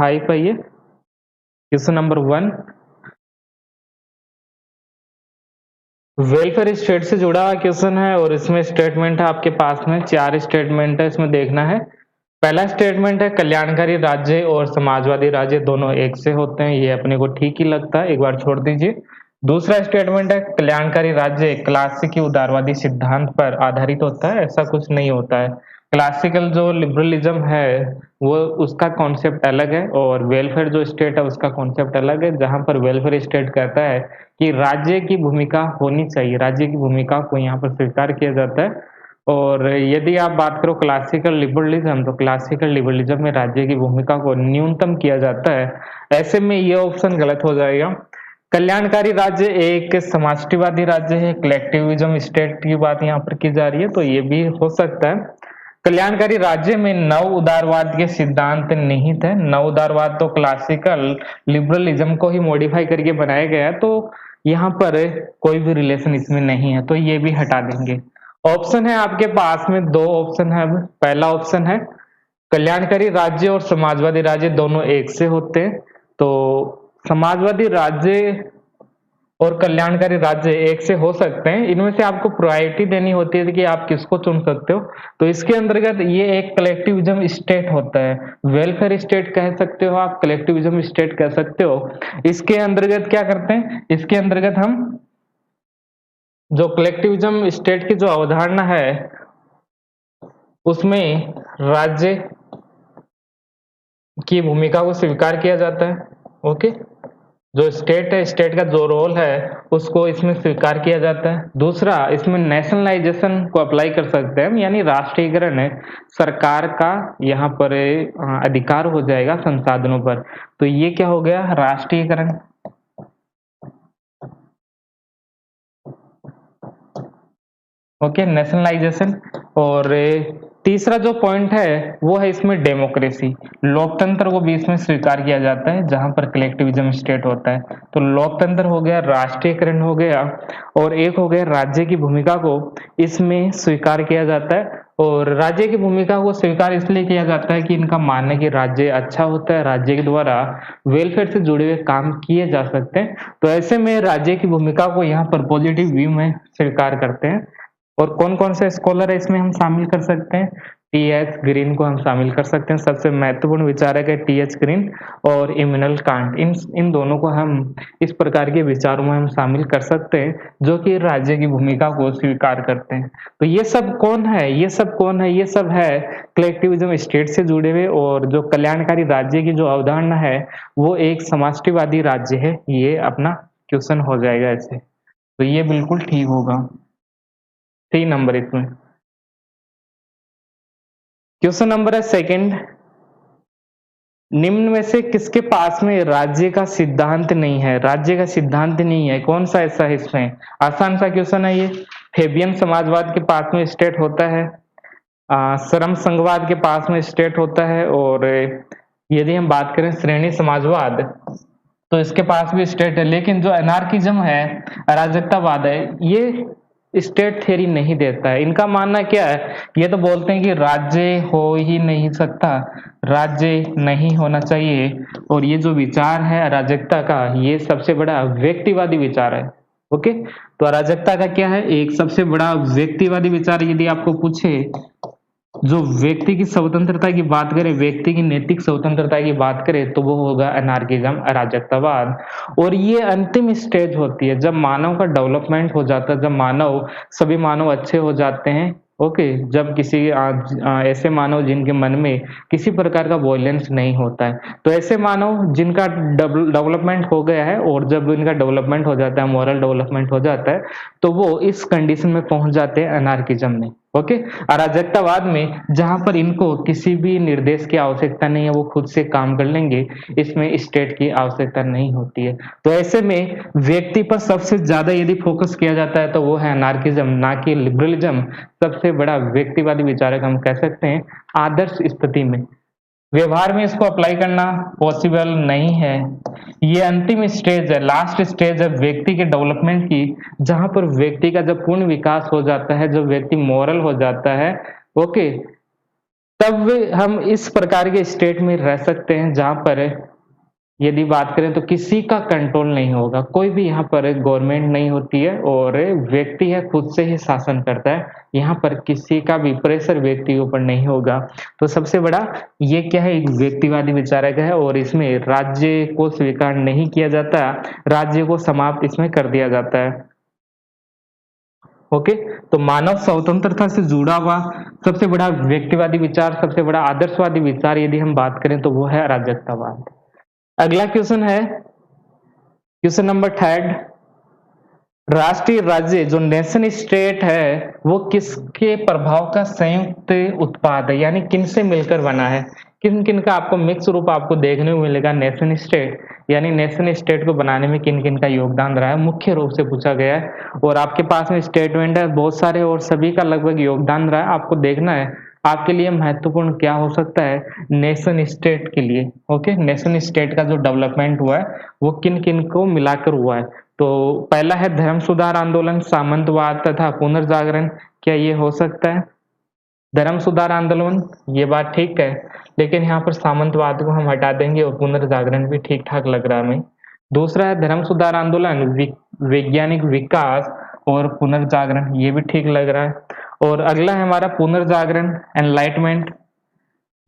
5 आइए, question number 1 welfare state से जुड़ा हुआ क्वेश्चन है और इसमें स्टेटमेंट है आपके पास में 4 स्टेटमेंट है, इसमें देखना है। पहला स्टेटमेंट है कल्याणकारी राज्य और समाजवादी राज्य दोनों एक से होते हैं, ये अपने को ठीक ही लगता है, एक बार छोड़ दीजिए। दूसरा स्टेटमेंट है कल्याणकारी राज्य क्लासिकी उदारवादी सिद्धांत पर आधारित होता है, ऐसा कुछ नहीं होता है। क्लासिकल जो लिबरलिज्म है वो उसका कॉन्सेप्ट अलग है और वेलफेयर जो स्टेट है उसका कॉन्सेप्ट अलग है, जहां पर वेलफेयर स्टेट कहता है कि राज्य की भूमिका होनी चाहिए, राज्य की भूमिका को यहाँ पर स्वीकार किया जाता है। और यदि आप बात करो क्लासिकल लिबरलिज्म, तो क्लासिकल लिबरलिज्म में राज्य की भूमिका को न्यूनतम किया जाता है। ऐसे में ये ऑप्शन गलत हो जाएगा। कल्याणकारी राज्य एक समाजवादी राज्य है, कलेक्टिविज्म स्टेट की बात यहाँ पर की जा रही है, तो ये भी हो सकता है। कल्याणकारी राज्य में नव उदारवाद के सिद्धांत निहित है। नव उदारवाद तो क्लासिकल लिबरलिज्म को ही मॉडिफाई करके बनाया गया है, तो यहाँ पर कोई भी रिलेशन इसमें नहीं है, तो ये भी हटा देंगे। ऑप्शन है आपके पास में 2 ऑप्शन है। अब पहला ऑप्शन है कल्याणकारी राज्य और समाजवादी राज्य दोनों एक से होते हैं, तो समाजवादी राज्य और कल्याणकारी राज्य एक से हो सकते हैं। इनमें से आपको प्रायोरिटी देनी होती है कि आप किसको चुन सकते हो। तो इसके अंतर्गत ये एक कलेक्टिविज्म स्टेट होता है, वेलफेयर स्टेट कह सकते हो आप, कलेक्टिविज्म स्टेट कह सकते हो। इसके अंतर्गत क्या करते हैं, इसके अंतर्गत हम जो कलेक्टिविज्म स्टेट की जो अवधारणा है उसमें राज्य की भूमिका को स्वीकार किया जाता है। ओके, जो स्टेट है, स्टेट का जो रोल है उसको इसमें स्वीकार किया जाता है। दूसरा, इसमें नेशनलाइजेशन को अप्लाई कर सकते हैं, यानी राष्ट्रीयकरण है, सरकार का यहाँ पर अधिकार हो जाएगा संसाधनों पर, तो ये क्या हो गया, राष्ट्रीयकरण। Okay, nationalisation. और तीसरा जो पॉइंट है वो है इसमें डेमोक्रेसी, लोकतंत्र को भी इसमें स्वीकार किया जाता है जहां पर कलेक्टिविज्म स्टेट होता है। तो लोकतंत्र हो गया, राष्ट्रीयकरण हो गया, और एक हो गया राज्य की भूमिका को इसमें स्वीकार किया जाता है। और राज्य की भूमिका को स्वीकार इसलिए किया जाता है कि इनका मानना है कि राज्य अच्छा होता है, राज्य के द्वारा वेलफेयर से जुड़े हुए काम किए जा सकते हैं, तो ऐसे में राज्य की भूमिका को यहाँ पर पॉजिटिव व्यू में स्वीकार करते हैं। और कौन कौन से स्कॉलर है इसमें हम शामिल कर सकते हैं, टी.एच. ग्रीन को हम शामिल कर सकते हैं, सबसे महत्वपूर्ण विचारक है टी.एच. ग्रीन और इमैनुअल कांट, इन दोनों को हम इस प्रकार के विचारों में हम शामिल कर सकते हैं जो कि राज्य की भूमिका को स्वीकार करते हैं। तो ये सब कौन है, ये सब कौन है, ये सब है कलेक्टिविज्म स्टेट से जुड़े हुए, और जो कल्याणकारी राज्य की जो अवधारणा है वो एक समाजवादी राज्य है। ये अपना क्वेश्चन हो जाएगा ऐसे, तो ये बिल्कुल ठीक होगा, 3 नंबर इसमें। क्वेश्चन नंबर है सेकंड, निम्न में से किसके पास में राज्य का सिद्धांत नहीं है, राज्य का सिद्धांत नहीं है, कौन सा ऐसा है इसमें। आसान सा क्वेश्चन है ये। फेबियन समाजवाद के पास में स्टेट होता है, श्रम संघवाद के पास में स्टेट होता है, और यदि हम बात करें श्रेणी समाजवाद तो इसके पास भी स्टेट है। लेकिन जो एनार्किज्म है, अराजकतावाद है, ये स्टेट थ्योरी नहीं देता है। इनका मानना क्या है, ये तो बोलते हैं कि राज्य हो ही नहीं सकता, राज्य नहीं होना चाहिए, और ये जो विचार है अराजकता का, ये सबसे बड़ा व्यक्तिवादी विचार है। ओके, तो अराजकता का क्या है, एक सबसे बड़ा व्यक्तिवादी विचार। यदि आपको पूछे जो व्यक्ति की स्वतंत्रता की बात करें, व्यक्ति की नैतिक स्वतंत्रता की बात करें, तो वो होगा अनार्किज्म, अराजकतावाद। और ये अंतिम स्टेज होती है जब मानव का डेवलपमेंट हो जाता है, जब सभी मानव अच्छे हो जाते हैं। ओके, जब किसी ऐसे मानव जिनके मन में किसी प्रकार का वॉयलेंस नहीं होता है, तो ऐसे मानव जिनका डेवलपमेंट हो गया है, और जब इनका डेवलपमेंट हो जाता है, मॉरल डेवलपमेंट हो जाता है, तो वो इस कंडीशन में पहुंच जाते हैं अनार्किज्म में। ओके, अराजकतावाद में जहां पर इनको किसी भी निर्देश की आवश्यकता नहीं है, वो खुद से काम कर लेंगे, इसमें स्टेट की आवश्यकता नहीं होती है। तो ऐसे में व्यक्ति पर सबसे ज्यादा यदि फोकस किया जाता है तो वो है अनार्किज्म, ना कि लिबरलिज्म। सबसे बड़ा व्यक्तिवादी विचारक हम कह सकते हैं आदर्श स्थिति में। व्यवहार में इसको अप्लाई करना पॉसिबल नहीं है। ये अंतिम स्टेज है, लास्ट स्टेज है व्यक्ति के डेवलपमेंट की, जहां पर व्यक्ति का जब पूर्ण विकास हो जाता है, जब व्यक्ति मॉरल हो जाता है, ओके, तब हम इस प्रकार के स्टेट में रह सकते हैं जहां पर यदि बात करें तो किसी का कंट्रोल नहीं होगा, कोई भी यहाँ पर गवर्नमेंट नहीं होती है और व्यक्ति है खुद से ही शासन करता है। यहाँ पर किसी का भी प्रेशर व्यक्ति के ऊपर नहीं होगा। तो सबसे बड़ा ये क्या है, एक व्यक्तिवादी विचारक है और इसमें राज्य को स्वीकार नहीं किया जाता, राज्य को समाप्त इसमें कर दिया जाता है। ओके, तो मानव स्वतंत्रता से जुड़ा हुआ सबसे बड़ा व्यक्तिवादी विचार, सबसे बड़ा आदर्शवादी विचार यदि हम बात करें तो वो है अराजकतावाद। अगला क्वेश्चन है क्वेश्चन नंबर थर्ड, राष्ट्रीय राज्य जो नेशन स्टेट है वो किसके प्रभाव का संयुक्त उत्पाद है, यानी किन से मिलकर बना है, किन किन का आपको मिक्स रूप आपको देखने को मिलेगा नेशन स्टेट, यानी नेशन स्टेट को बनाने में किन किन का योगदान रहा है, मुख्य रूप से पूछा गया है। और आपके पास में स्टेटमेंट है बहुत सारे और सभी का लगभग योगदान रहा है, आपको देखना है आपके लिए महत्वपूर्ण क्या हो सकता है नेशन स्टेट के लिए। ओके, नेशन स्टेट का जो डेवलपमेंट हुआ है वो किन किन को मिलाकर हुआ है। तो पहला है धर्म सुधार आंदोलन, सामंतवाद तथा पुनर्जागरण, क्या ये हो सकता है? धर्म सुधार आंदोलन, ये बात ठीक है, लेकिन यहाँ पर सामंतवाद को हम हटा देंगे और पुनर्जागरण भी ठीक ठाक लग रहा है हमें। दूसरा है धर्म सुधार आंदोलन, वैज्ञानिक विकास और पुनर्जागरण, ये भी ठीक लग रहा है। और अगला है हमारा पुनर्जागरण, एनलाइटमेंट,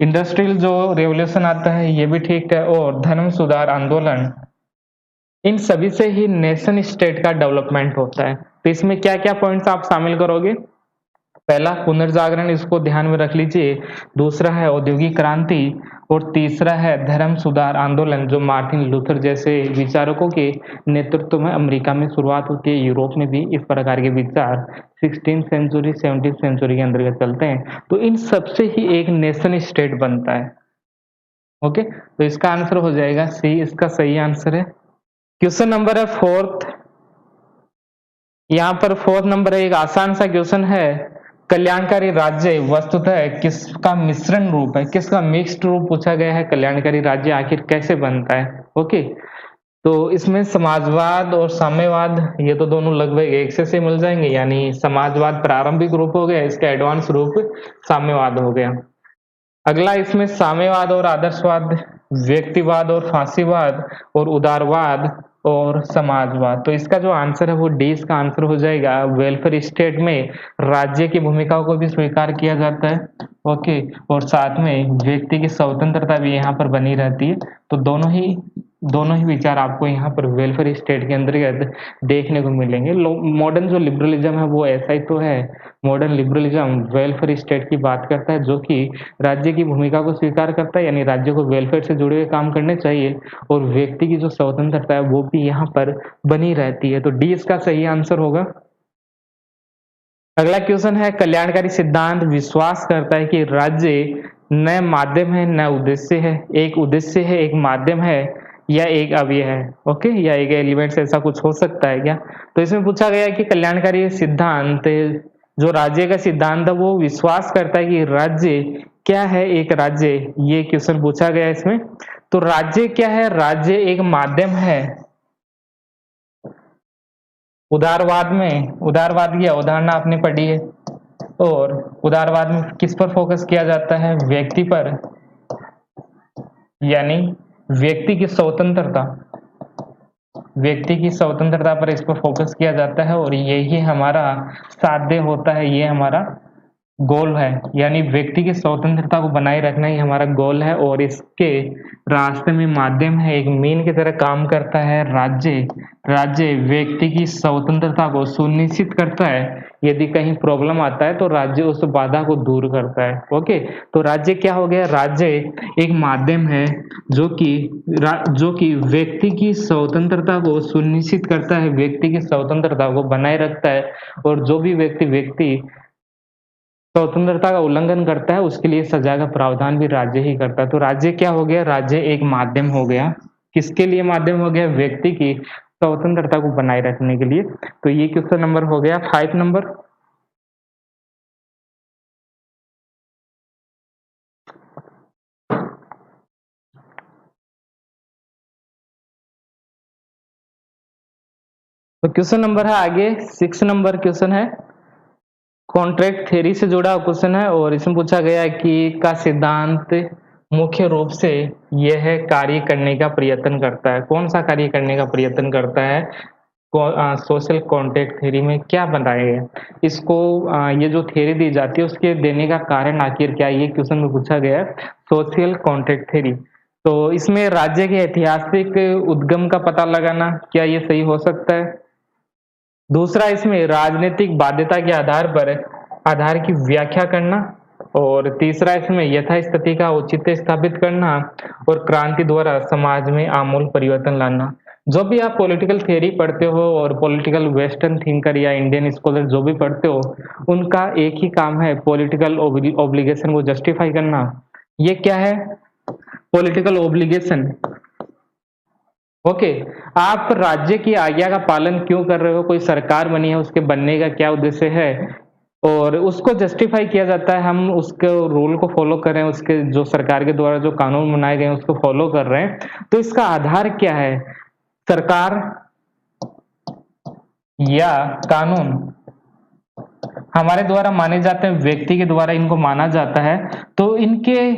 इंडस्ट्रियल जो रेवोल्यूशन आता है ये भी ठीक है, और धर्म सुधार आंदोलन, इन सभी से ही नेशन स्टेट का डेवलपमेंट होता है। तो इसमें क्या क्या पॉइंट्स आप शामिल करोगे? पहला पुनर्जागरण, इसको ध्यान में रख लीजिए। दूसरा है औद्योगिक क्रांति और तीसरा है धर्म सुधार आंदोलन, जो मार्टिन लूथर जैसे विचारकों के नेतृत्व में अमेरिका में शुरुआत होती है। यूरोप में भी इस प्रकार के विचार 16th सेंचुरी 17th सेंचुरी के अंतर्गत चलते हैं। तो इन सबसे ही एक नेशन स्टेट बनता है। ओके, तो इसका आंसर हो जाएगा सी, इसका सही आंसर है। क्वेश्चन नंबर है फोर्थ, यहाँ पर फोर्थ नंबर है, एक आसान सा क्वेश्चन है, कल्याणकारी राज्य वस्तुतः किसका मिश्रण रूप है, किसका मिक्स्ड रूप पूछा गया है, कल्याणकारी राज्य आखिर कैसे बनता है। ओके, तो इसमें समाजवाद और साम्यवाद ये तो दोनों लगभग एक से मिल जाएंगे, यानी समाजवाद प्रारंभिक रूप हो गया, इसका एडवांस रूप साम्यवाद हो गया। अगला इसमें साम्यवाद और आदर्शवाद, व्यक्तिवाद और फांसीवाद और उदारवाद और समाजवाद। तो इसका जो आंसर है वो डी, इसका आंसर हो जाएगा। वेलफेयर स्टेट में राज्य की भूमिकाओं को भी स्वीकार किया जाता है। ओके, और साथ में व्यक्ति की स्वतंत्रता भी यहाँ पर बनी रहती है। तो दोनों ही विचार आपको यहाँ पर वेलफेयर स्टेट के अंतर्गत देखने को मिलेंगे। मॉडर्न जो लिबरलिज्म है वो ऐसा ही तो है। मॉडर्न लिबरलिज्म वेलफेयर स्टेट की बात करता है, जो कि राज्य की भूमिका को स्वीकार करता है, यानी राज्य को वेलफेयर से जुड़े हुए काम करने चाहिए और व्यक्ति की जो स्वतंत्रता है वो भी यहाँ पर बनी रहती है। तो डी इसका सही आंसर होगा। अगला क्वेश्चन है, कल्याणकारी सिद्धांत विश्वास करता है कि राज्य न माध्यम है न उद्देश्य है, एक उद्देश्य है एक माध्यम है या एक अवयव है। ओके, या एक एलिमेंट से, ऐसा कुछ हो सकता है क्या? तो इसमें पूछा गया है कि कल्याणकारी सिद्धांत जो राज्य का सिद्धांत है वो विश्वास करता है कि राज्य क्या है, एक राज्य, ये क्वेश्चन पूछा गया है इसमें। तो राज्य क्या है? राज्य एक माध्यम है। उदारवाद की अवधारणा आपने पढ़ी है, और उदारवाद में किस पर फोकस किया जाता है? व्यक्ति पर, यानी व्यक्ति की स्वतंत्रता, व्यक्ति की स्वतंत्रता पर इस पर फोकस किया जाता है, और यही हमारा साध्य होता है, ये हमारा गोल है, यानी व्यक्ति की स्वतंत्रता को बनाए रखना ही हमारा गोल है। और इसके रास्ते में माध्यम है, एक मीन की तरह काम करता है राज्य व्यक्ति की स्वतंत्रता को सुनिश्चित करता है। यदि कहीं प्रॉब्लम आता है तो राज्य उस बाधा को दूर करता है। ओके, तो राज्य क्या हो गया? राज्य एक माध्यम है जो कि व्यक्ति की स्वतंत्रता को सुनिश्चित करता है, व्यक्ति की स्वतंत्रता को बनाए रखता है, और जो भी व्यक्ति स्वतंत्रता का उल्लंघन करता है उसके लिए सजा का प्रावधान भी राज्य ही करता है। तो राज्य क्या हो गया? राज्य एक माध्यम हो गया। किसके लिए माध्यम हो गया? व्यक्ति की स्वतंत्रता को बनाए रखने के लिए। तो ये क्वेश्चन नंबर हो गया 5 नंबर। तो क्वेश्चन नंबर है आगे 6 नंबर क्वेश्चन है, कॉन्ट्रैक्ट थ्योरी से जुड़ा क्वेश्चन है और इसमें पूछा गया है कि का सिद्धांत मुख्य रूप से यह कार्य करने का प्रयत्न करता है। कौन सा कार्य करने का प्रयत्न करता है? सोशल कॉन्ट्रैक्ट थ्योरी में क्या बताया गया? इसको ये जो थ्योरी दी जाती है उसके देने का कारण आखिर क्या है? ये क्वेश्चन में पूछा गया है, सोशल कॉन्ट्रैक्ट थ्योरी। तो इसमें राज्य के ऐतिहासिक उद्गम का पता लगाना, क्या ये सही हो सकता है? दूसरा, इसमें राजनीतिक बाध्यता के आधार की व्याख्या करना, और तीसरा इसमें यथास्थिति का औचित्य स्थापित करना, और क्रांति द्वारा समाज में आमूल परिवर्तन लाना। जो भी आप पॉलिटिकल थ्योरी पढ़ते हो और पॉलिटिकल वेस्टर्न थिंकर या इंडियन स्कॉलर जो भी पढ़ते हो, उनका एक ही काम है, पॉलिटिकल ऑब्लिगेशन को जस्टिफाई करना। ये क्या है? Political obligation. ओके, आप राज्य की आज्ञा का पालन क्यों कर रहे हो? कोई सरकार बनी है, उसके बनने का क्या उद्देश्य है? और उसको जस्टिफाई किया जाता है, हम उसके रूल को फॉलो कर रहे हैं, उसके जो सरकार के द्वारा जो कानून बनाए गए हैं उसको फॉलो कर रहे हैं। तो इसका आधार क्या है? सरकार या कानून हमारे द्वारा माने जाते हैं, व्यक्ति के द्वारा इनको माना जाता है। तो इनके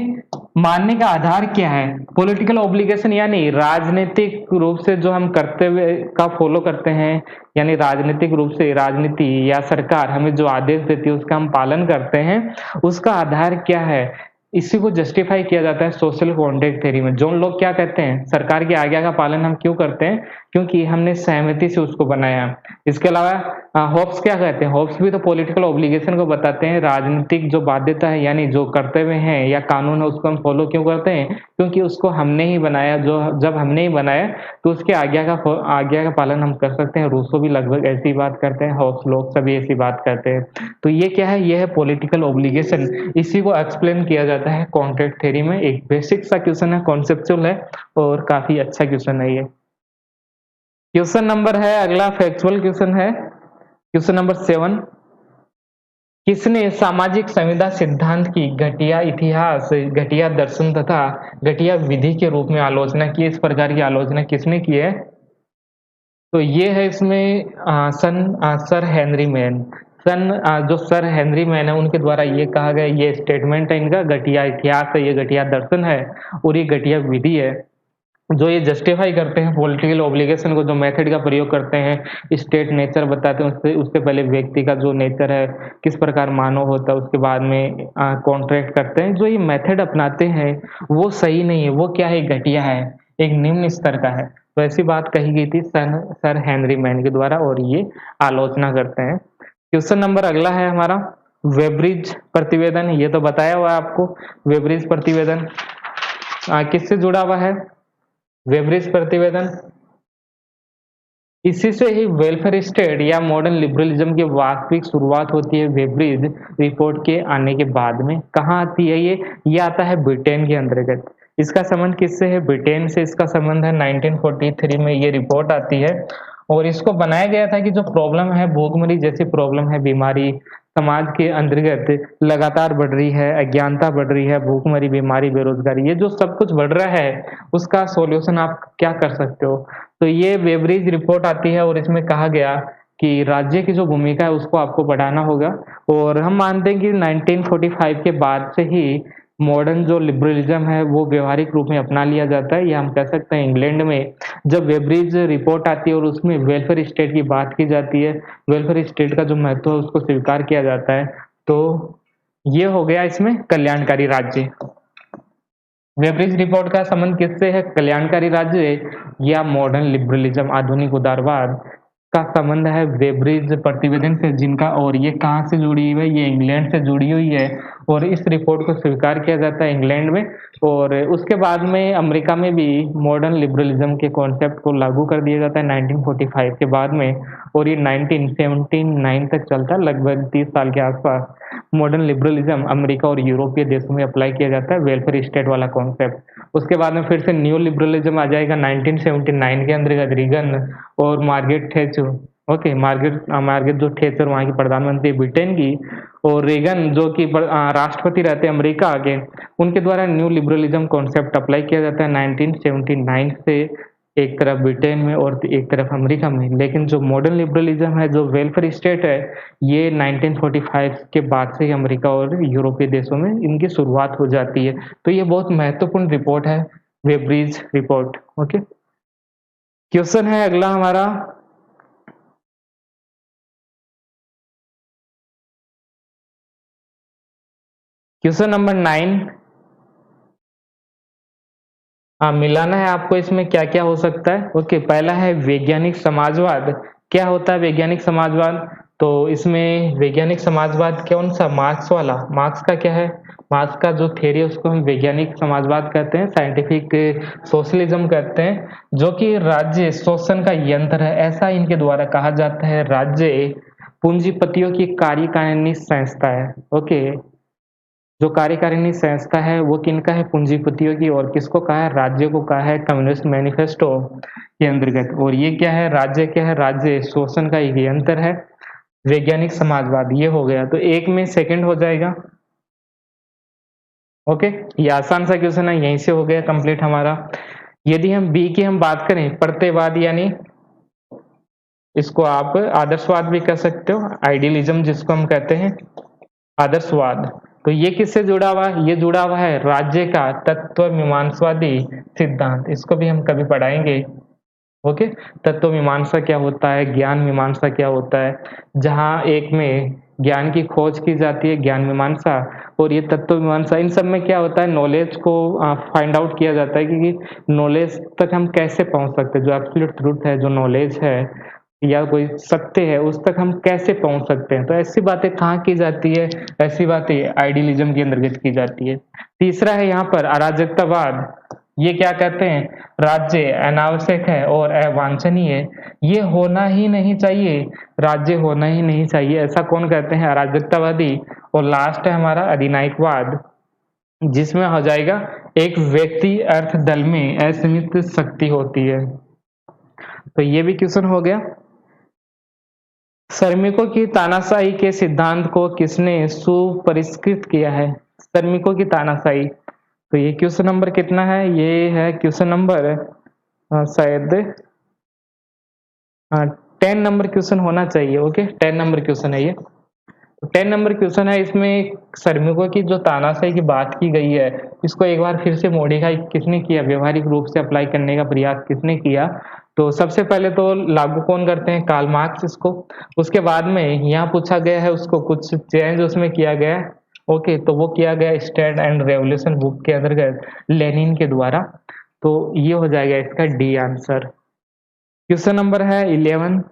मानने का आधार क्या है? पॉलिटिकल ऑब्लिगेशन, यानी राजनीतिक रूप से जो हम कर्तव्य का फॉलो करते हैं, यानी राजनीतिक रूप से राजनीति या सरकार हमें जो आदेश देती है उसका हम पालन करते हैं, उसका आधार क्या है? इसी को जस्टिफाई किया जाता है सोशल कॉन्ट्रैक्ट थ्योरी में। जो लोग क्या कहते हैं, सरकार की आज्ञा का पालन हम क्यों करते हैं? क्योंकि हमने सहमति से उसको बनाया। इसके अलावा होब्स क्या कहते हैं? होब्स भी तो पॉलिटिकल ऑब्लिगेशन को बताते हैं, राजनीतिक जो बाध्यता है यानी जो कर्तव्य है या कानून है उसको हम फॉलो क्यों करते हैं? क्योंकि उसको हमने ही बनाया। जो जब हमने ही बनाया तो उसके आज्ञा का पालन हम कर सकते हैं। रूसो भी लगभग ऐसी बात करते हैं, होब्स लोग सभी ऐसी बात करते हैं। तो ये क्या है? ये है पॉलिटिकल ऑब्लिगेशन। इसी को एक्सप्लेन किया जाता है कॉन्ट्रैक्ट थ्योरी में। एक बेसिक सा क्वेश्चन है, कॉन्सेप्चुअल है और काफी अच्छा क्वेश्चन है ये। क्वेश्चन नंबर है अगला, फैक्चुअल क्वेश्चन है, क्वेश्चन नंबर 7। किसने सामाजिक संविदा सिद्धांत की घटिया इतिहास, घटिया दर्शन तथा घटिया विधि के रूप में आलोचना की? इस प्रकार की आलोचना किसने की है? तो ये है इसमें सर हेनरी मैन। जो सर हेनरी मैन है उनके द्वारा ये कहा गया, ये स्टेटमेंट है इनका, घटिया इतिहास है, ये घटिया दर्शन है और ये घटिया विधि है। जो ये जस्टिफाई करते हैं पॉलिटिकल ऑब्लिगेशन को, जो मेथड का प्रयोग करते हैं, स्टेट नेचर बताते हैं, उससे उससे पहले व्यक्ति का जो नेचर है, किस प्रकार मानव होता है, उसके बाद में कॉन्ट्रैक्ट करते हैं। जो ये मेथड अपनाते हैं वो सही नहीं है, वो क्या है? घटिया है, एक निम्न स्तर का है। तो ऐसी बात कही गई थी सर हेनरी मैन के द्वारा और ये आलोचना करते हैं। क्वेश्चन नंबर अगला है हमारा, वेब्रिज प्रतिवेदन। ये तो बताया हुआ है आपको, वेब्रिज प्रतिवेदन किससे जुड़ा हुआ है? वेब्रिज प्रतिवेदन, इसी से ही वेलफेयर स्टेट या मॉडर्न लिबरलिज्म की वास्तविक शुरुआत होती है। वेब्रिज रिपोर्ट के आने के बाद में कहाँ आती है ये आता है ब्रिटेन के अंतर्गत। इसका संबंध किससे है? ब्रिटेन से इसका संबंध है। 1943 में ये रिपोर्ट आती है और इसको बनाया गया था कि जो प्रॉब्लम है, भूखमरी जैसी प्रॉब्लम है, बीमारी समाज के अंतर्गत लगातार बढ़ रही है, अज्ञानता बढ़ रही है, भूखमरी, बीमारी, बेरोजगारी, ये जो सब कुछ बढ़ रहा है उसका सॉल्यूशन आप क्या कर सकते हो? तो ये वेब्रिज रिपोर्ट आती है और इसमें कहा गया कि राज्य की जो भूमिका है उसको आपको बढ़ाना होगा। और हम मानते हैं कि 1945 के बाद से ही मॉडर्न जो लिबरलिज्म है वो व्यवहारिक रूप में अपना लिया जाता है। या हम कह सकते हैं इंग्लैंड में जब वेब्रिज रिपोर्ट आती है और उसमें वेलफेयर स्टेट की बात की जाती है, वेलफेयर स्टेट का जो महत्व है उसको स्वीकार किया जाता है। तो ये हो गया इसमें कल्याणकारी राज्य। वेब्रिज रिपोर्ट का संबंध किससे है? कल्याणकारी राज्य या मॉडर्न लिबरलिज्म, आधुनिक उदारवाद का संबंध है वेब्रिज प्रतिवेदन से, जिनका, और ये कहाँ से जुड़ी हुई है? ये इंग्लैंड से जुड़ी हुई है और इस रिपोर्ट को स्वीकार किया जाता है इंग्लैंड में। और उसके बाद में अमेरिका में भी मॉडर्न लिबरलिज्म के कॉन्सेप्ट को लागू कर दिया जाता है 1945 के बाद में, और ये 1979 तक चलता है, लगभग 30 साल के आसपास। मॉडर्न लिबरलिज्म अमेरिका और यूरोपीय देशों में अप्लाई किया जाता है, वेलफेयर स्टेट वाला कॉन्सेप्ट। उसके बाद में फिर से न्यू लिबरलिज्म आ जाएगा 1979 के अंतर्गत, रीगन और मार्गरेट थैचर। ओके, मार्गरेट जो थैचर वहाँ की प्रधानमंत्री ब्रिटेन की, और रेगन जो कि राष्ट्रपति रहते हैं अमेरिका के, उनके द्वारा न्यू लिबरलिज्म कॉन्सेप्ट अप्लाई किया जाता है 1979 से एक तरफ ब्रिटेन में और एक तरफ अमेरिका में। लेकिन जो मॉडर्न लिबरलिज्म है, जो वेलफेयर स्टेट है, ये 1945 के बाद से ही अमेरिका और यूरोपीय देशों में इनकी शुरुआत हो जाती है। तो ये बहुत महत्वपूर्ण रिपोर्ट है, वेब्रिज रिपोर्ट। ओके, क्वेश्चन है अगला हमारा, क्वेश्चन नंबर 9। मिलाना है आपको इसमें क्या क्या हो सकता है। ओके, पहला है वैज्ञानिक समाजवाद। क्या होता है वैज्ञानिक समाजवाद? तो इसमें वैज्ञानिक समाजवाद कौन सा, मार्क्स वाला? मार्क्स का क्या है, मार्क्स का जो थ्योरी है उसको हम वैज्ञानिक समाजवाद कहते हैं, साइंटिफिक सोशलिज्म कहते हैं, जो कि राज्य शोषण का यंत्र है, ऐसा इनके द्वारा कहा जाता है। राज्य पूंजीपतियों की कार्यकारिणी संस्था है। ओके, जो कार्यकारिणी संस्था है वो किनका है, पूंजीपतियों की। और किसको कहा है, राज्य को कहा है कम्युनिस्ट मैनिफेस्टो के अंतर्गत। और ये क्या है, राज्य क्या है, राज्य शोषण का एक यंत्र है। वैज्ञानिक समाजवाद ये हो गया, तो एक में सेकंड हो जाएगा। ओके, ये आसान सा क्वेश्चन है, यहीं से हो गया कंप्लीट हमारा। यदि हम बी की हम बात करें, प्रत्ययवाद, यानी इसको आप आदर्शवाद भी कह सकते हो, आइडियलिज्म जिसको हम कहते हैं, आदर्शवाद। तो ये किससे जुड़ा हुआ है, ये जुड़ा हुआ है राज्य का तत्व मीमांसवादी सिद्धांत। इसको भी हम कभी पढ़ाएंगे। ओके, तत्व मीमांसा क्या होता है, ज्ञान मीमांसा क्या होता है, जहां एक में ज्ञान की खोज की जाती है, ज्ञान मीमांसा, और ये तत्व मीमांसा, इन सब में क्या होता है, नॉलेज को फाइंड आउट किया जाता है कि नॉलेज तक हम कैसे पहुंच सकते हैं, जो एब्सोल्यूट ट्रूथ है, जो नॉलेज है या कोई सत्य है, उस तक हम कैसे पहुंच सकते हैं। तो ऐसी बातें कहाँ की जाती है, ऐसी बातें आइडियलिज्म के अंतर्गत की जाती है। तीसरा है यहाँ पर अराजकतावाद। ये क्या कहते हैं, राज्य अनावश्यक है और अवांछनीय है, ये होना ही नहीं चाहिए, राज्य होना ही नहीं चाहिए, ऐसा कौन कहते हैं, अराजकतावादी। और लास्ट है हमारा अधिनायकवाद, जिसमें हो जाएगा एक व्यक्ति अर्थ दल में असीमित शक्ति होती है। तो ये भी क्वेश्चन हो गया। श्रमिकों की तानाशाही के सिद्धांत को किसने सुपरिष्कृत किया है, श्रमिकों की तानाशाही। तो ये क्वेश्चन नंबर कितना है, ये है क्वेश्चन नंबर शायद 10 नंबर क्वेश्चन होना चाहिए। ओके, 10 नंबर क्वेश्चन है ये। तो 10 नंबर क्वेश्चन है, इसमें श्रमिकों की जो तानाशाही की बात की गई है, इसको एक बार फिर से मॉडिफाई किसने किया, व्यवहारिक रूप से अप्लाई करने का प्रयास किसने किया। तो सबसे पहले तो लागू कौन करते हैं, कार्ल मार्क्स इसको। उसके बाद में यहाँ पूछा गया है उसको कुछ चेंज उसमें किया गया है। ओके, तो वो किया गया स्टेट एंड रेवोल्यूशन बुक के अंतर्गत लेनिन के द्वारा। तो ये हो जाएगा इसका डी आंसर। क्वेश्चन नंबर है 11।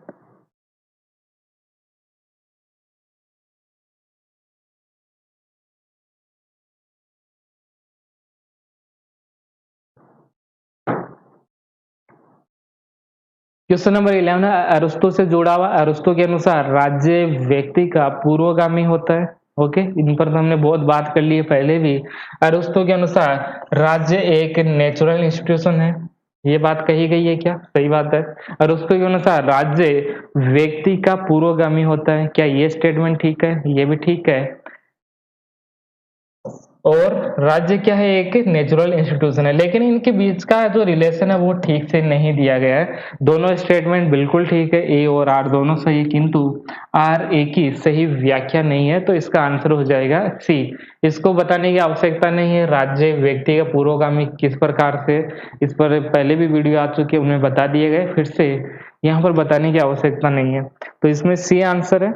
क्वेश्चन नंबर 11 है, अरस्तु से जुड़ा हुआ। अरस्तु के अनुसार राज्य व्यक्ति का पूर्वगामी होता है। ओके, इन पर तो हमने बहुत बात कर ली है पहले भी। अरस्तु के अनुसार राज्य एक नेचुरल इंस्टीट्यूशन है, ये बात कही गई है क्या, सही बात है। अरस्तु के अनुसार राज्य व्यक्ति का पूर्वगामी होता है, क्या ये स्टेटमेंट ठीक है, ये भी ठीक है। और राज्य क्या है, एक नेचुरल इंस्टीट्यूशन है। लेकिन इनके बीच का जो रिलेशन है वो ठीक से नहीं दिया गया है। दोनों स्टेटमेंट बिल्कुल ठीक है, ए और आर दोनों सही, किंतु आर ए की सही व्याख्या नहीं है। तो इसका आंसर हो जाएगा सी। इसको बताने की आवश्यकता नहीं है, राज्य व्यक्ति का पूर्वगामी किस प्रकार से, इस पर पहले भी वीडियो आ चुकी है, उनमें बता दिए गए, फिर से यहाँ पर बताने की आवश्यकता नहीं है। तो इसमें सी आंसर है।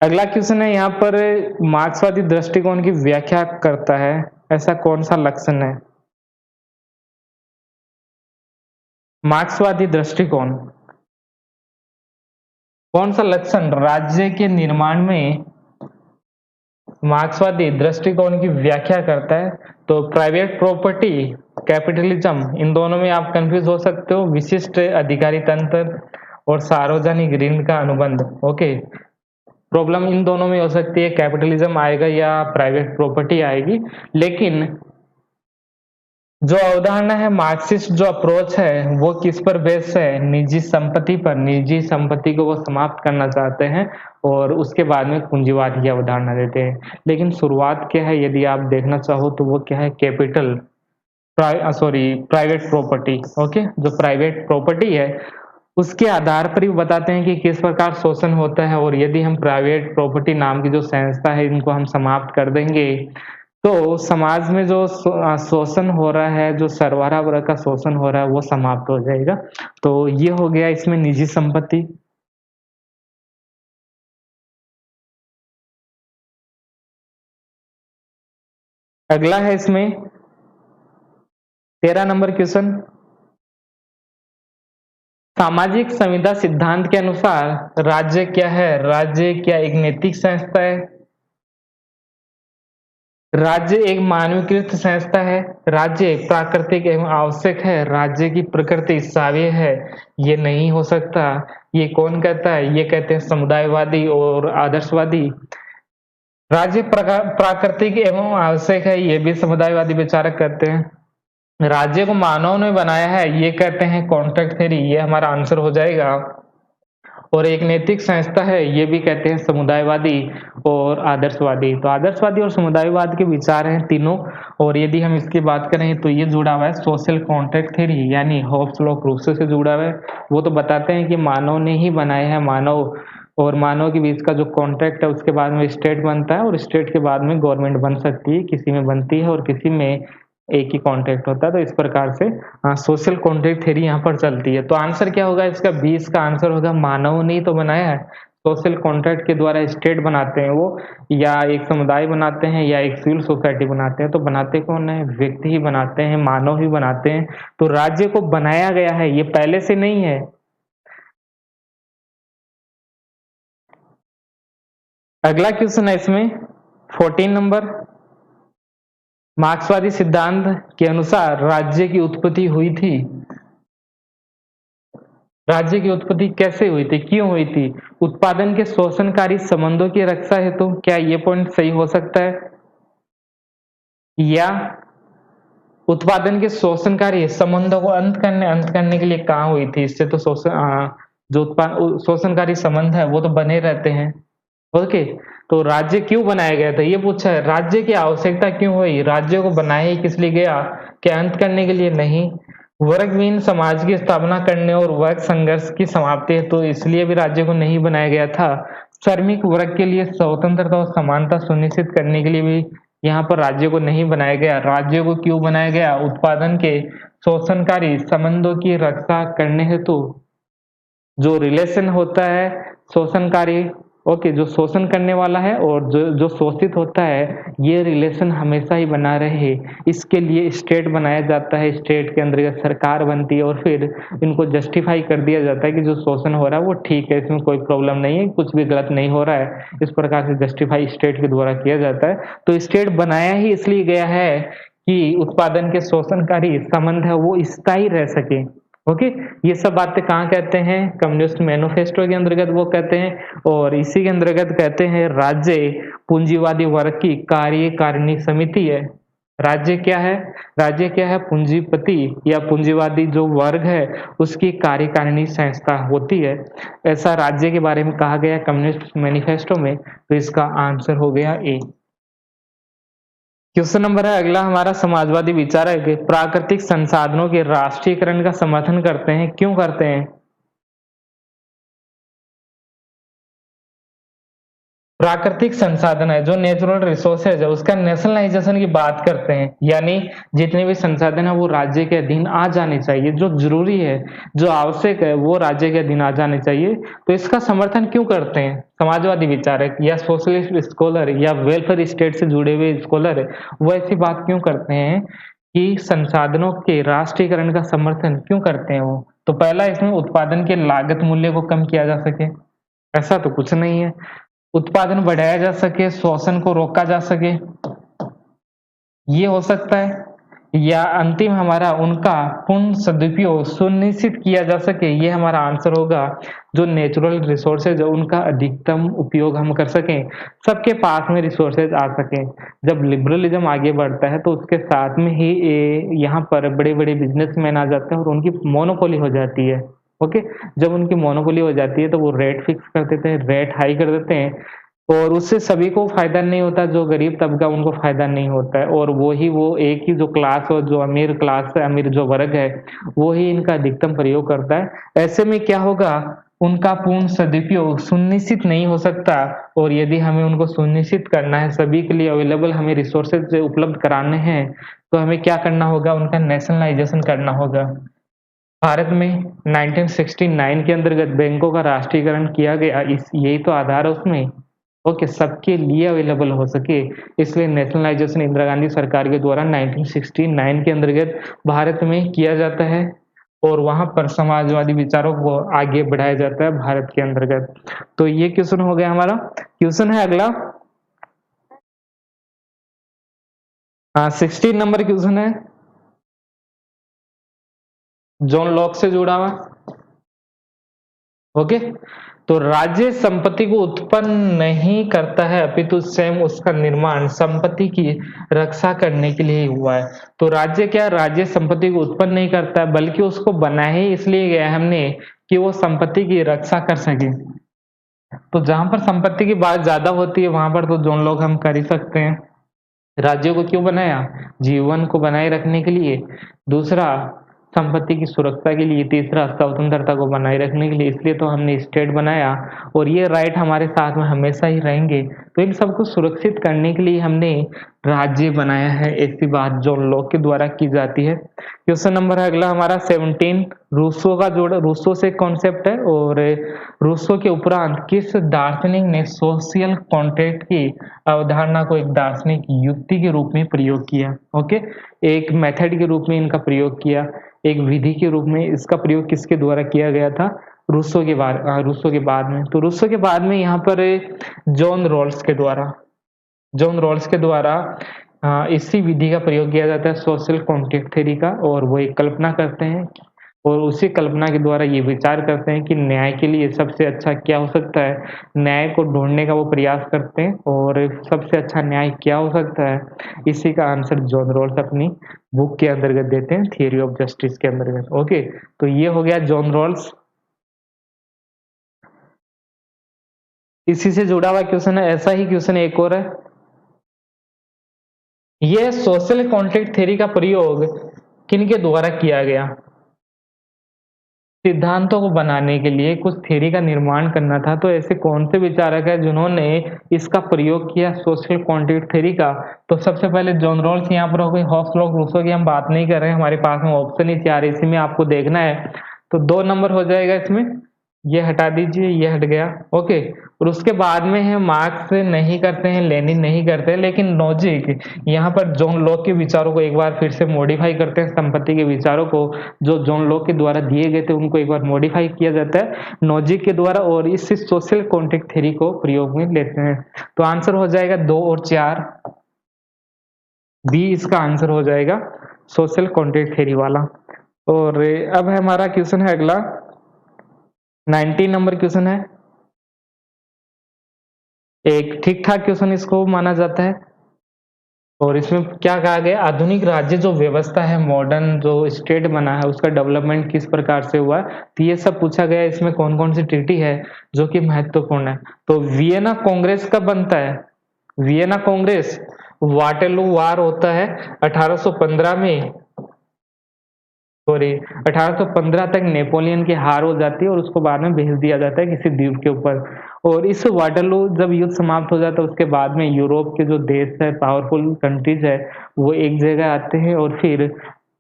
अगला क्वेश्चन है, यहाँ पर मार्क्सवादी दृष्टिकोण की व्याख्या करता है, ऐसा कौन सा लक्षण है। मार्क्सवादी दृष्टिकोण, कौन सा लक्षण राज्य के निर्माण में मार्क्सवादी दृष्टिकोण की व्याख्या करता है। तो प्राइवेट प्रॉपर्टी, कैपिटलिज्म, इन दोनों में आप कंफ्यूज हो सकते हो। विशिष्ट अधिकारी तंत्र और सार्वजनिक ऋण का अनुबंध। ओके, प्रॉब्लम इन दोनों में हो सकती है, कैपिटलिज्म आएगा या प्राइवेट प्रॉपर्टी आएगी। लेकिन जो अवधारणा है, मार्क्सिस्ट जो अप्रोच है वो किस पर बेस है, निजी संपत्ति पर। निजी संपत्ति को वो समाप्त करना चाहते हैं और उसके बाद में पूंजीवाद की अवधारणा देते हैं। लेकिन शुरुआत क्या है, यदि आप देखना चाहो तो वो क्या है, कैपिटल। Private property. ओके, जो प्राइवेट प्रॉपर्टी है उसके आधार पर ही बताते हैं कि किस प्रकार शोषण होता है, और यदि हम प्राइवेट प्रॉपर्टी नाम की जो संस्था है इनको हम समाप्त कर देंगे तो समाज में जो शोषण हो रहा है, जो सर्वहारा वर्ग का शोषण हो रहा है वो समाप्त हो जाएगा। तो ये हो गया इसमें निजी संपत्ति। अगला है इसमें 13 नंबर क्वेश्चन। सामाजिक संविदा सिद्धांत के अनुसार राज्य क्या है? राज्य क्या एक नैतिक संस्था है? राज्य एक मानवीकृत संस्था है? राज्य प्राकृतिक एवं आवश्यक है? राज्य की प्रकृति साव्य है? ये नहीं हो सकता। ये कौन कहता है? ये कहते हैं समुदायवादी और आदर्शवादी। राज्य प्राकृतिक एवं आवश्यक है, ये भी समुदायवादी विचारक कहते हैं। राज्य को मानव ने बनाया है, ये कहते हैं कॉन्ट्रैक्ट थ्योरी, ये हमारा आंसर हो जाएगा। और एक नैतिक संस्था है, ये भी कहते हैं समुदायवादी और आदर्शवादी। तो आदर्शवादी और समुदायवाद के विचार हैं तीनों। और यदि हम इसकी बात करें तो ये जुड़ा हुआ है सोशल कॉन्ट्रैक्ट थ्योरी यानी हॉब्स लॉ प्रूफ से जुड़ा हुआ है। वो तो बताते हैं कि मानव ने ही बनाया है, मानव और मानव के बीच का जो कॉन्ट्रैक्ट है उसके बाद में स्टेट बनता है, और स्टेट के बाद में गवर्नमेंट बन सकती है, किसी में बनती है और किसी में एक ही कॉन्ट्रैक्ट होता है। तो इस प्रकार से सोशल कॉन्ट्रैक्ट थ्योरी यहाँ पर चलती है। तो आंसर क्या होगा इसका? 20 का आंसर होगा मानव ने ही तो बनाया है। सोशल कॉन्ट्रैक्ट के द्वारा स्टेट बनाते हैं वो, या एक समुदाय बनाते हैं, या एक सिविल सोसाइटी बनाते हैं। तो बनाते कौन है? व्यक्ति ही बनाते हैं, मानव ही बनाते हैं। तो राज्य को बनाया गया है, ये पहले से नहीं है। अगला क्वेश्चन है इसमें 14 नंबर। मार्क्सवादी सिद्धांत के अनुसार राज्य की उत्पत्ति हुई थी। राज्य की उत्पत्ति कैसे हुई थी, क्यों हुई थी? उत्पादन के शोषणकारी संबंधों की रक्षा हेतु। क्या ये पॉइंट सही हो सकता है? या उत्पादन के शोषणकारी संबंधों को अंत करने के लिए कहाँ हुई थी? इससे तो जो शोषणकारी संबंध है वो तो बने रहते हैं। ओके, तो राज्य क्यों बनाया गया था ये पूछा है। राज्य की आवश्यकता क्यों हुई? राज्य को बनाया ही किस लिए गया? क्या अंत करने के लिए? नहीं। वर्गविहीन समाज की स्थापना करने और वर्ग संघर्ष की समाप्ति है, तो इसलिए भी राज्य को नहीं बनाया गया था। श्रमिक वर्ग के लिए स्वतंत्रता और समानता सुनिश्चित करने के लिए भी यहाँ पर राज्य को नहीं बनाया गया। राज्य को क्यों बनाया गया? उत्पादन के शोषणकारी संबंधों की रक्षा करने हेतु। जो रिलेशन होता है शोषणकारी, ओके, जो शोषण करने वाला है और जो जो शोषित होता है, ये रिलेशन हमेशा ही बना रहे, इसके लिए स्टेट बनाया जाता है। स्टेट के अंतर्गत सरकार बनती है और फिर इनको जस्टिफाई कर दिया जाता है कि जो शोषण हो रहा है वो ठीक है, इसमें कोई प्रॉब्लम नहीं है, कुछ भी गलत नहीं हो रहा है। इस प्रकार से जस्टिफाई स्टेट के द्वारा किया जाता है। तो स्टेट बनाया ही इसलिए गया है कि उत्पादन के शोषणकारी संबंध है वो स्थायी रह सके। ओके, ये सब बातें कहाँ कहते हैं? कम्युनिस्ट मैनिफेस्टो के अंतर्गत वो कहते हैं, और इसी के अंतर्गत कहते हैं राज्य पूंजीवादी वर्ग की कार्यकारिणी समिति है। राज्य क्या है? राज्य क्या है? पूंजीपति या पूंजीवादी जो वर्ग है उसकी कार्यकारिणी संस्था होती है। ऐसा राज्य के बारे में कहा गया कम्युनिस्ट मैनिफेस्टो में। तो इसका आंसर हो गया ए। क्वेश्चन नंबर है अगला हमारा, समाजवादी विचारक प्राकृतिक संसाधनों के राष्ट्रीयकरण का समर्थन करते हैं, क्यों करते हैं? प्राकृतिक संसाधन है, जो नेचुरल रिसोर्सेज है उसका नेशनलाइजेशन की बात करते हैं, यानी जितने भी संसाधन है वो राज्य के अधीन आ जाने चाहिए। जो जरूरी है, जो आवश्यक है वो राज्य के अधीन आ जाने चाहिए। तो इसका समर्थन क्यों करते हैं समाजवादी विचारक या सोशलिस्ट स्कॉलर या वेलफेयर स्टेट से जुड़े हुए स्कॉलर? वो ऐसी बात क्यों करते हैं कि संसाधनों के राष्ट्रीयकरण का समर्थन क्यों करते हैं वो? तो पहला, इसमें उत्पादन के लागत मूल्य को कम किया जा सके। ऐसा तो कुछ नहीं है। उत्पादन बढ़ाया जा सके, शोषण को रोका जा सके, ये हो सकता है। या अंतिम हमारा उनका पूर्ण सदुपयोग सुनिश्चित किया जा सके, ये हमारा आंसर होगा। जो नेचुरल रिसोर्सेज है उनका अधिकतम उपयोग हम कर सकें, सबके पास में रिसोर्सेज आ सकें। जब लिबरलिज्म आगे बढ़ता है तो उसके साथ में ही यहाँ पर बड़े बड़े बिजनेसमैन आ जाते हैं और उनकी मोनोपोली हो जाती है। ओके, जब उनकी मोनोपोली हो जाती है तो वो रेट फिक्स कर देते हैं, रेट हाई कर देते हैं, और उससे सभी को फ़ायदा नहीं होता, जो गरीब तबका उनको फ़ायदा नहीं होता है और वो एक ही जो क्लास और जो अमीर क्लास है, अमीर जो वर्ग है, वो ही इनका अधिकतम प्रयोग करता है। ऐसे में क्या होगा, उनका पूर्ण सदुपयोग सुनिश्चित नहीं हो सकता और यदि हमें उनको सुनिश्चित करना है, सभी के लिए अवेलेबल हमें रिसोर्सेज़ उपलब्ध कराने हैं, तो हमें क्या करना होगा, उनका नेशनलाइज़ेशन करना होगा। भारत में 1969 के अंतर्गत बैंकों का राष्ट्रीयकरण किया गया, इस यही तो आधार है उसमें। ओके, सबके लिए अवेलेबल हो सके, इसलिए नेशनलाइज़ेशन इंदिरा गांधी सरकार के द्वारा 1969 के अंतर्गत भारत में किया जाता है और वहाँ पर समाजवादी विचारों को आगे बढ़ाया जाता है भारत के अंतर्गत। तो ये क्वेश्चन हो गया हमारा। क्वेश्चन है अगला, 16 नंबर क्वेश्चन है, जॉन लॉक से जुड़ा हुआ। ओके, तो राज्य संपत्ति को उत्पन्न नहीं करता है, अपितु स्वयं उसका निर्माण संपत्ति की रक्षा करने के लिए हुआ है। तो राज्य क्या, राज्य संपत्ति को उत्पन्न नहीं करता है, बल्कि उसको बनाया ही इसलिए गया है हमने कि वो संपत्ति की रक्षा कर सके। तो जहां पर संपत्ति की बात ज्यादा होती है वहां पर तो जोन लॉक हम कर ही सकते हैं। राज्यों को क्यों बनाया, जीवन को बनाए रखने के लिए, दूसरा संपत्ति की सुरक्षा के लिए, तीसरा स्वतंत्रता को बनाए रखने के लिए, इसलिए तो हमने स्टेट बनाया और ये राइट हमारे साथ में हमेशा ही रहेंगे। तो इन सबको सुरक्षित करने के लिए हमने राज्य बनाया है, ऐसी बात जॉन लॉक के द्वारा की जाती है। क्वेश्चन नंबर है अगला हमारा 17, रूसो का जोड़, रूसो से कॉन्सेप्ट है और रूसो के उपरांत किस दार्शनिक ने सोशल कॉन्ट्रैक्ट की अवधारणा को एक दार्शनिक युक्ति के रूप में प्रयोग किया। ओके, एक मेथड के रूप में इनका प्रयोग किया, एक विधि के रूप में इसका प्रयोग किसके द्वारा किया गया था, रूसो के बाद में। तो रूसो के बाद में यहाँ पर जॉन रॉल्स के द्वारा, जॉन रॉल्स के द्वारा इसी विधि का प्रयोग किया जाता है, सोशल कॉन्ट्रैक्ट थ्योरी का, और वो एक कल्पना करते हैं और उसी कल्पना के द्वारा ये विचार करते हैं कि न्याय के लिए सबसे अच्छा क्या हो सकता है, न्याय को ढूंढने का वो प्रयास करते हैं और सबसे अच्छा न्याय क्या हो सकता है, इसी का आंसर जॉन रॉल्स अपनी बुक के अंतर्गत देते हैं, थियरी ऑफ जस्टिस के अंतर्गत। ओके, तो ये हो गया जॉन रॉल्स। इसी से जुड़ा हुआ क्वेश्चन है, ऐसा ही क्वेश्चन एक और है, यह सोशल कॉन्ट्रैक्ट थ्योरी का प्रयोग किनके द्वारा किया गया, सिद्धांतों को बनाने के लिए कुछ थ्योरी का निर्माण करना था, तो ऐसे कौन से विचारक है जिन्होंने इसका प्रयोग किया सोशल कॉन्ट्रैक्ट थ्योरी का। तो सबसे पहले जॉन रॉल्स यहाँ पर हो गई, हॉब्स लॉक रूसो की हम बात नहीं कर रहे हैं, हमारे पास में ऑप्शन ही 4 इसी में आपको देखना है। तो 2 नंबर हो जाएगा इसमें, ये हटा दीजिए, ये हट गया। ओके, और उसके बाद में है मार्क्स नहीं करते हैं, लेनिन नहीं करते हैं, लेकिन नॉजिक यहाँ पर जॉन लॉक के विचारों को एक बार फिर से मॉडिफाई करते हैं, संपत्ति के विचारों को जो जॉन लॉक के द्वारा दिए गए थे उनको एक बार मॉडिफाई किया जाता है नॉजिक के द्वारा और इस सोशल कॉन्ट्रैक्ट थ्योरी को प्रयोग में लेते हैं। तो आंसर हो जाएगा 2 और 4, बी इसका आंसर हो जाएगा, सोशल कॉन्ट्रैक्ट थ्योरी वाला। और अब है हमारा क्वेश्चन है अगला, 19 नंबर क्वेश्चन है, एक ठीक ठाक क्वेश्चन इसको माना जाता है और इसमें क्या कहा गया, आधुनिक राज्य जो व्यवस्था है, मॉडर्न जो स्टेट बना है उसका डेवलपमेंट किस प्रकार से हुआ, तो ये सब पूछा गया। इसमें कौन कौन सी ट्रीटी है जो कि महत्वपूर्ण है। तो वियना कांग्रेस कब बनता है, वियना कांग्रेस वाटरलू वार होता है 1815 में, सॉरी 1815 तक नेपोलियन की हार हो जाती है और उसको बाद में भेज दिया जाता है किसी द्वीप के ऊपर। और इस वाटरलू जब युद्ध समाप्त हो जाता है उसके बाद में यूरोप के जो देश है, पावरफुल कंट्रीज है, वो एक जगह आते हैं और फिर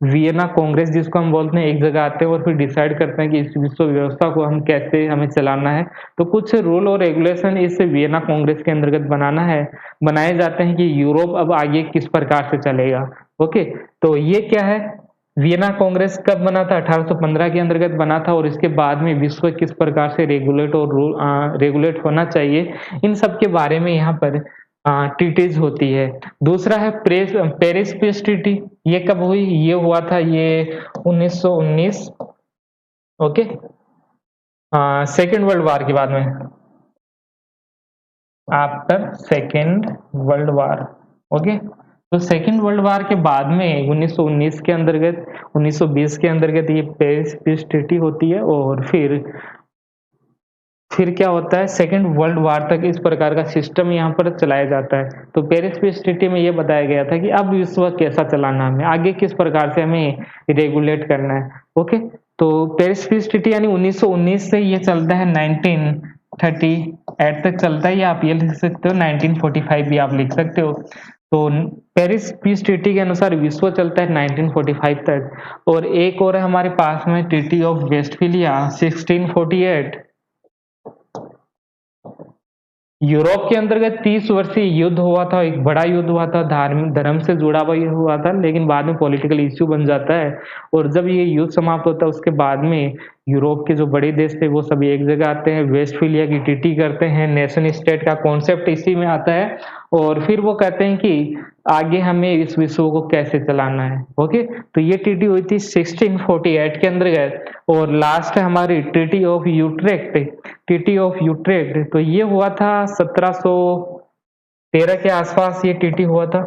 वियना कांग्रेस जिसको हम बोलते हैं, एक जगह आते हैं और फिर डिसाइड करते हैं कि इस विश्व व्यवस्था को हम कैसे हमें चलाना है। तो कुछ रूल और रेगुलेशन इस वियना कांग्रेस के अंतर्गत बनाए जाते हैं कि यूरोप अब आगे किस प्रकार से चलेगा। ओके, तो ये क्या है, वियना कांग्रेस कब बना था, 1815 के अंतर्गत बना था और इसके बाद में विश्व किस प्रकार से रेगुलेट होना चाहिए, इन सब के बारे में यहाँ पर ट्रीटीज होती है। दूसरा है पेरिस पीस ट्रीटी, ये कब हुई, ये हुआ था ये 1919, ओके, सेकेंड वर्ल्ड वार के बाद में, after second world war. Okay, तो सेकेंड वर्ल्ड वार के बाद में 1919 के अंतर्गत 1920 के अंतर्गत ये पेरिस पीस ट्रीटी होती है और फिर फिर क्या होता है, सेकेंड वर्ल्ड वार तक इस प्रकार का सिस्टम यहाँ पर चलाया जाता है। तो पेरिस पीस ट्रीटी में ये बताया गया था कि अब विश्व कैसा चलाना है, हमें आगे किस प्रकार से हमें रेगुलेट करना है। ओके, तो पेरिस पीस ट्रीटी यानी 1919 से ये चलता है 1938 तक चलता है, या आप ये लिख सकते हो 1945 भी आप लिख सकते हो। तो पेरिस पीस ट्रीटी के अनुसार विश्व चलता है 1945 तक। और एक और है हमारे पास में ट्रीटी ऑफ वेस्टफिलिया 1648। यूरोप के अंतर्गत 30 वर्षीय युद्ध हुआ था, एक बड़ा युद्ध हुआ था, धार्मिक धर्म से जुड़ा हुआ ये हुआ था, लेकिन बाद में पॉलिटिकल इश्यू बन जाता है। और जब ये युद्ध समाप्त होता है उसके बाद में यूरोप के जो बड़े देश थे वो सभी एक जगह आते हैं, वेस्टफिलिया की ट्रीटी करते हैं, नेशन स्टेट का कॉन्सेप्ट इसी में आता है। और फिर वो कहते हैं कि आगे हमें इस विश्व को कैसे चलाना है। ओके, तो ये ट्रीटी हुई थी 1648 के अंतर्गत। और लास्ट है हमारी treaty of Utrecht. Treaty of Utrecht तो ये हुआ था 1713 के आसपास ये ट्रीटी हुआ था।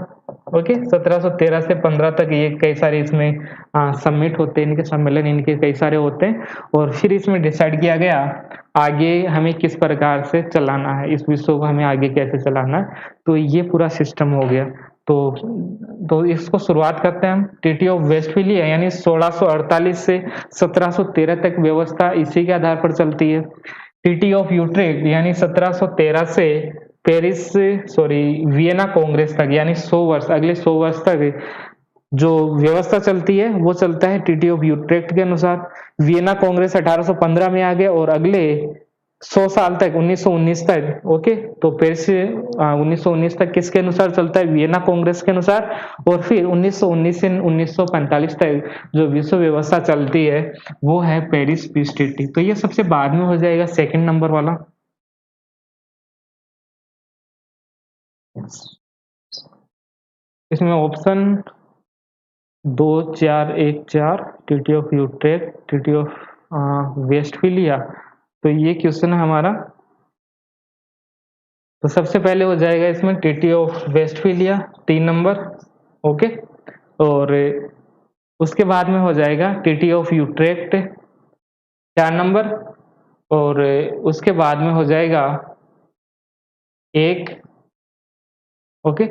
ओके, 1713 से 15 तक ये कई सारे इसमें समिट होते हैं, इनके सम्मेलन इनके कई सारे होते हैं। और फिर इसमें डिसाइड किया गया आगे हमें किस प्रकार से चलाना है, इस विश्व को हमें आगे कैसे चलाना है। तो ये पूरा सिस्टम हो गया। तो इसको शुरुआत करते हैं हम। ट्रीटी ऑफ वेस्टफिलिया यानी 1648 से 1713 तक व्यवस्था इसी के आधार पर चलती है। ट्रीटी ऑफ यूट्रेक्ट यानी 1713 से वियना कांग्रेस तक यानी 100 वर्ष, अगले 100 वर्ष तक जो व्यवस्था चलती है वो चलता है ट्रीटी ऑफ यूट्रेक्ट के अनुसार। वियना कांग्रेस 1815 में आ गए और अगले 100 साल तक 1919 तक। ओके, तो पेरिस 1919 तक किसके अनुसार चलता है, वियना कांग्रेस के अनुसार। और फिर 1919 से 1945 तक जो विश्व व्यवस्था चलती है वो है पेरिस पीस ट्रीटी। तो ये सबसे बाद में हो जाएगा, सेकंड नंबर वाला। इसमें option 2 4 1 4 treaty of Utrecht, treaty of Westphalia. तो ये क्वेश्चन है हमारा। तो सबसे पहले हो जाएगा इसमें ट्रीटी ऑफ वेस्टफिलिया 3 नंबर। ओके, और उसके बाद में हो जाएगा ट्रीटी ऑफ यूट्रेक्ट 4 नंबर। और उसके बाद में हो जाएगा एक, ओके,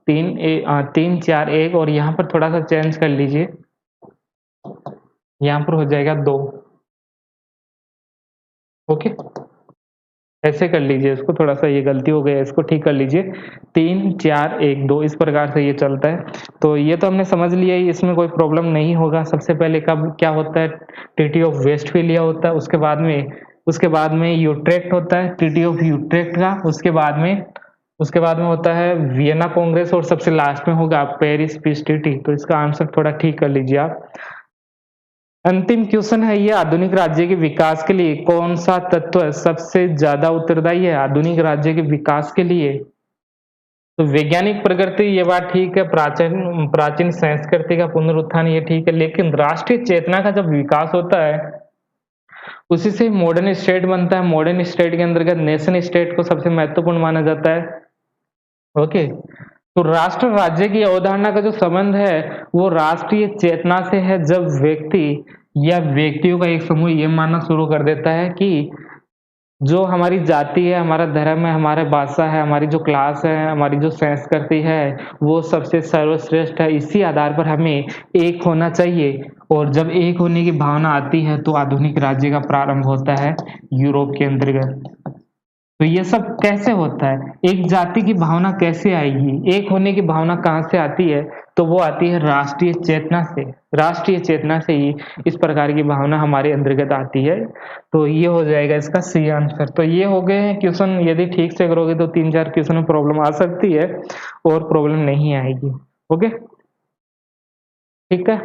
3 4 1। और यहाँ पर थोड़ा सा चेंज कर लीजिए, यहाँ पर हो जाएगा 2। ओके, ऐसे कर लीजिए इसको, थोड़ा सा ये गलती हो गई है, इसको ठीक कर लीजिए। 3 4 1 2 इस प्रकार से ये चलता है। तो ये तो हमने समझ लिया ही, इसमें कोई प्रॉब्लम नहीं होगा। सबसे पहले कब क्या होता है, ट्रीटी ऑफ वेस्टफिलिया होता है, उसके बाद में यूट्रेक्ट होता है, ट्रीटी ऑफ यूट्रेक्ट का। उसके बाद में होता है वियना कांग्रेस, और सबसे लास्ट में होगा पेरिस पीस ट्रीटी। तो इसका आंसर थोड़ा ठीक कर लीजिए आप। अंतिम क्वेश्चन है ये, आधुनिक राज्य के विकास के लिए कौन सा तत्व सबसे ज्यादा उत्तरदायी है आधुनिक राज्य के विकास के लिए। तो वैज्ञानिक प्रगति ये बात ठीक है, प्राचीन संस्कृति का पुनरुत्थान ये ठीक है, लेकिन राष्ट्रीय चेतना का जब विकास होता है उसी से मॉडर्न स्टेट बनता है। मॉडर्न स्टेट के अंतर्गत नेशन स्टेट को सबसे महत्वपूर्ण माना जाता है। ओके, तो राष्ट्र राज्य की अवधारणा का जो संबंध है वो राष्ट्रीय चेतना से है, जब व्यक्ति या व्यक्तियों का एक समूह ये मानना शुरू कर देता है कि जो हमारी जाति है, हमारा धर्म है, हमारा भाषा है, हमारी जो क्लास है, हमारी जो संस्कृति है वो सबसे सर्वश्रेष्ठ है, इसी आधार पर हमें एक होना चाहिए। और जब एक होने की भावना आती है तो आधुनिक राज्य का प्रारंभ होता है यूरोप के अंतर्गत। तो ये सब कैसे होता है, एक जाति की भावना कैसे आएगी, एक होने की भावना कहाँ से आती है, तो वो आती है राष्ट्रीय चेतना से। राष्ट्रीय चेतना से ही इस प्रकार की भावना हमारे अंतर्गत आती है। तो ये हो जाएगा इसका सी आंसर। तो ये हो गए हैं क्वेश्चन, यदि ठीक से करोगे तो 3 4 क्वेश्चन में प्रॉब्लम आ सकती है और प्रॉब्लम नहीं आएगी। ओके, ठीक है।